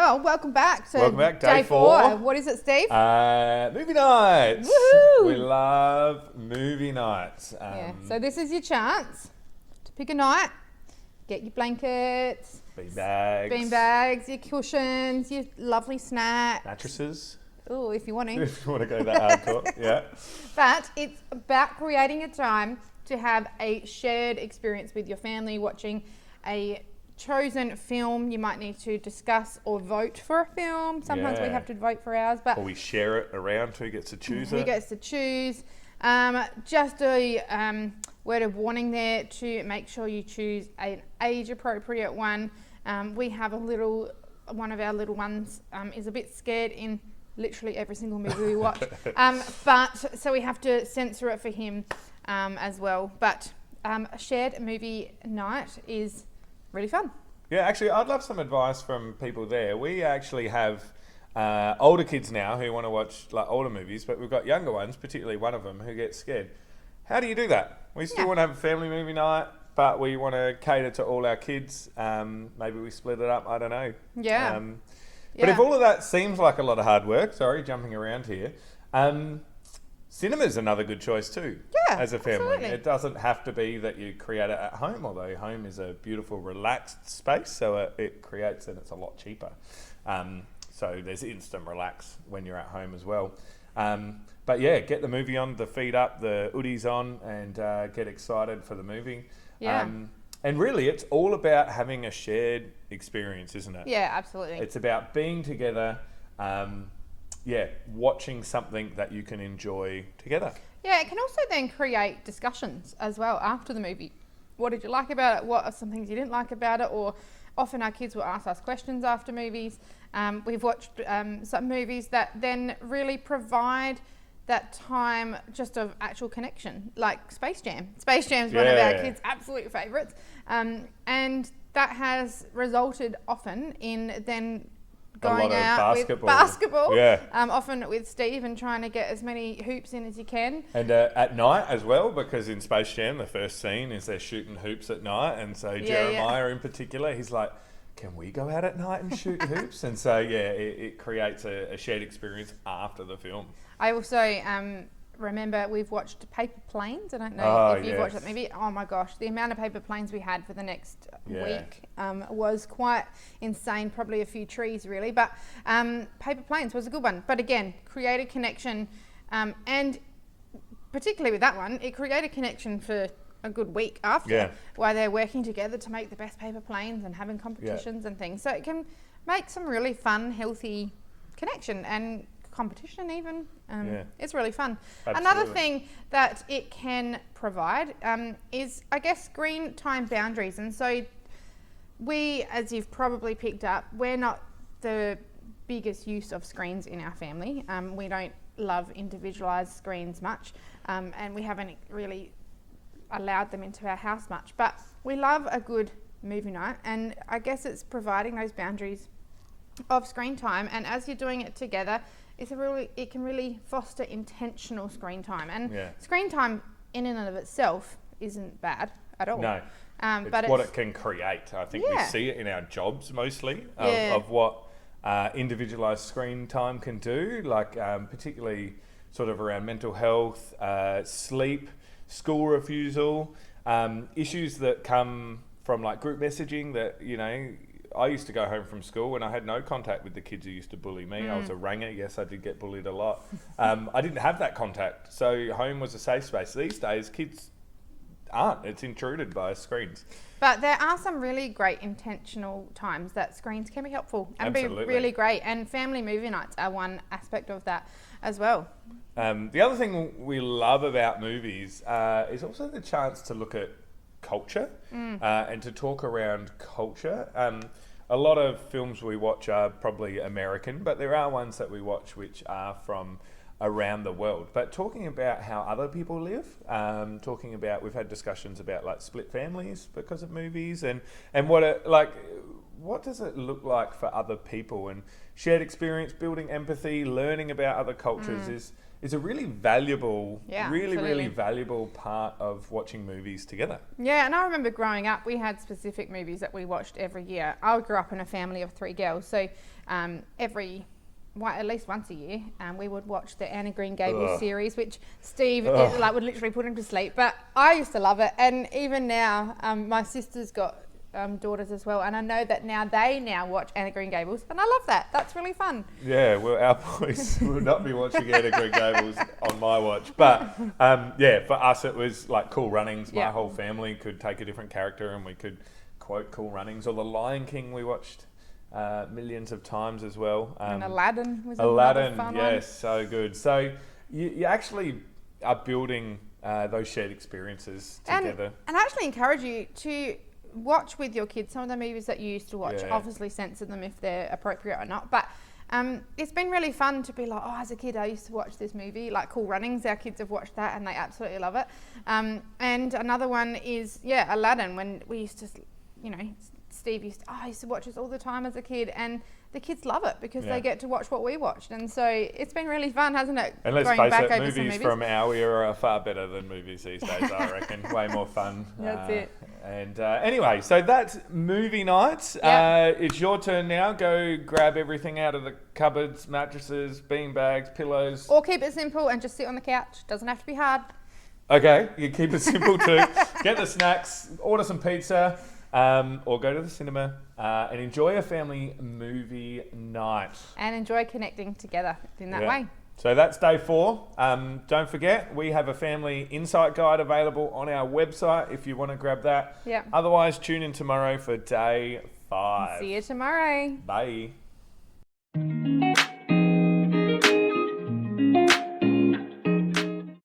Well, welcome back to Day four. What is it, Steve? Movie nights. Woohoo! We love movie nights. So this is your chance to pick a night, get your blankets, beanbags, your cushions, your lovely snacks. Mattresses. Oh, if you want to. If you want to go that hardcore, yeah. But it's about creating a time to have a shared experience with your family, watching a chosen film. You might need to discuss or vote for a film. Sometimes we have to vote for ours, but or we share it around. Who gets to choose it? Who gets to choose? Just a word of warning there to make sure you choose an age-appropriate one. We have one of our little ones is a bit scared in literally every single movie we watch, but so we have to censor it for him as well. But a shared movie night is really fun. Yeah, actually, I'd love some advice from people there. We actually have older kids now who want to watch like older movies, but we've got younger ones, particularly one of them, who gets scared. How do you do that? We still want to have a family movie night, but we want to cater to all our kids. Maybe we split it up. I don't know. Yeah. But if all of that seems like a lot of hard work, jumping around here, cinema's another good choice too, as a family. Absolutely. It doesn't have to be that you create it at home, although home is a beautiful, relaxed space, so it creates and it's a lot cheaper. So there's instant relax when you're at home as well. But yeah, get the movie on, the feet up, the hoodies on, and get excited for the movie. Yeah. And really, it's all about having a shared experience, isn't it? Yeah, absolutely. It's about being together, watching something that you can enjoy together. Yeah, it can also then create discussions as well after the movie. What did you like about it? What are some things you didn't like about it? Or often our kids will ask us questions after movies. We've watched some movies that then really provide that time just of actual connection, like Space Jam. Space Jam's one of our kids' absolute favourites. And that has resulted often in then going out with basketball, often with Steve, and trying to get as many hoops in as you can. And at night as well, because in Space Jam, the first scene is they're shooting hoops at night. And so Jeremiah in particular, he's like, can we go out at night and shoot hoops? And so, it creates a shared experience after the film. I also remember we've watched Paper Planes. I don't know if you've watched that movie. Oh my gosh, the amount of paper planes we had for the next week was quite insane. Probably a few trees really, but Paper Planes was a good one. But again, create a connection, and particularly with that one, it created a connection for a good week after, while they're working together to make the best paper planes and having competitions and things. So it can make some really fun, healthy connection and competition even. It's really fun. Absolutely. Another thing that it can provide is, I guess, screen time boundaries. And so we, as you've probably picked up, we're not the biggest use of screens in our family. We don't love individualised screens much, and we haven't really allowed them into our house much. But we love a good movie night, and I guess it's providing those boundaries of screen time. And as you're doing it together, it can really foster intentional screen time. And screen time in and of itself isn't bad at all. No, but it's what it can create. I think we see it in our jobs mostly of what individualised screen time can do, like particularly sort of around mental health, sleep, school refusal, issues that come from like group messaging that, I used to go home from school and I had no contact with the kids who used to bully me. I was a ranger. Yes, I did get bullied a lot. I didn't have that contact. So home was a safe space. These days, kids aren't. It's intruded by screens. But there are some really great intentional times that screens can be helpful and be really great. And family movie nights are one aspect of that as well. The other thing we love about movies is also the chance to look at culture and to talk around culture. A lot of films we watch are probably American, but there are ones that we watch which are from around the world. But talking about how other people live, we've had discussions about like split families because of movies, and what does it look like for other people, and shared experience, building empathy, learning about other cultures is a really valuable, really absolutely. valuable part of watching movies together. Yeah, and I remember growing up, we had specific movies that we watched every year. I grew up in a family of 3 girls, so at least once a year, we would watch the Anne of Green Gables series, which Steve would literally put him to sleep. But I used to love it, and even now, my sister's got daughters as well, and I know that they watch Anne of Green Gables, and I love that. That's really fun. Yeah, well, our boys will not be watching Anne of Green Gables on my watch, but for us it was like Cool Runnings. My whole family could take a different character, and we could quote Cool Runnings, or The Lion King we watched millions of times as well. And Aladdin was another fun one. So good. So you actually are building those shared experiences together. And I actually encourage you to watch with your kids some of the movies that you used to watch. Obviously censor them if they're appropriate or not, but it's been really fun to be like, as a kid I used to watch this movie, like Cool Runnings. Our kids have watched that and they absolutely love it. And another one is Aladdin, when we used to, Steve used to watch this all the time as a kid, and the kids love it because they get to watch what we watched, and so it's been really fun, hasn't it? And let's face it, movies from our era are far better than movies these days, I reckon. Way more fun. That's it. And anyway, so that's movie night. It's your turn now. Go grab everything out of the cupboards, mattresses, beanbags, pillows. Or keep it simple and just sit on the couch. Doesn't have to be hard. Okay, you keep it simple too. Get the snacks, order some pizza. Or go to the cinema and enjoy a family movie night. And enjoy connecting together in that way. So that's day 4. Don't forget, we have a family insight guide available on our website if you want to grab that. Yeah. Otherwise, tune in tomorrow for day 5. See you tomorrow. Bye.